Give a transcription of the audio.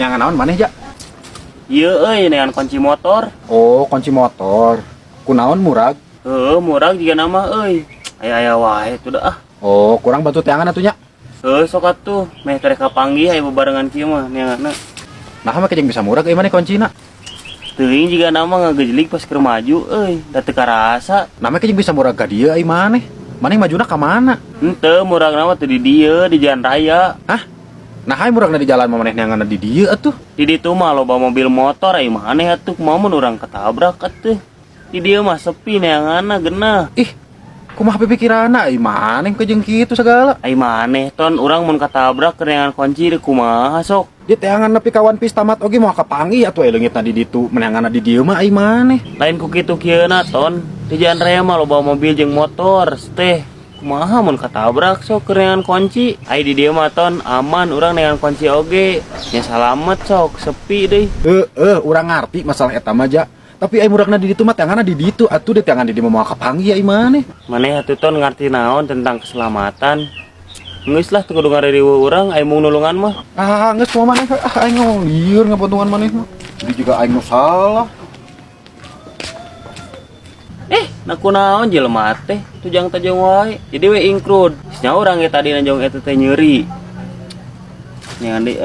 Yang naon maneh ja? Ieu euy neangan kunci motor. Oh, kunci motor. Kunaon murag? Heuh, murag jiga nama euy. Aya-aya wae tuh dah. Oh, kurang bantu teangan atunya. Heuh, sok atuh. Meh tere kapanggih aya bebarengan kieu mah neanganna. Nah, mah kejeng bisa murag ieu maneh kuncina. Teuing jiga nama ngagejlik pas keur maju euy, da teu karasa. Nah, mah kejeng bisa murag ka dieu ai maneh. Maneh majuna ka mana? Henteu murag nama teu di dieu, di jalan raya. Hah? Nah, hai muragna di jalan mah maneh neangan di dieu atuh. Di ditu mah loba mobil motor ai maneh atuh kumaha mun urang ketabrak atuh. Di dieu mah sepi neanganna genah. Ih, kumaha pikiranna ai maneh kejeng kitu segala. Ai maneh ton urang mun katabrak keur neangan kunci deh kumaha sok. Di teangan nepi kawan pis tamat oge moal kapanggih atuh aya leungitna di ditu meneanganna di dieu mah ai maneh. Lain ku kitu kieuna ton. Di jalan raya mah loba mobil jeung motor, teh. Kumaha mun katabrak sok keur neangan kunci. Ai di dieu mah ton aman urang neangan kunci oge. Nya salamet sok sepi deui. Urang ngarti masalah eta mah ja. Tapi ai muragna di ditu mah teanganna di ditu atuh di teangan di dieu moal kapanggih ai maneh. Maneh atuh ton ngarti naon tentang keselamatan. Geus lah teu kudu ngaririweuh urang ai mung nulungan mah. Geus kumaha maneh aing ngomong lieur ngapuntungan maneh mah. Jadi juga aing nu salah. Nakunaon jelema teh tujang tajong wae. Jadi we ingkrud. Nya urang ge tadi nanjong eta teh nyeri. Nyan deui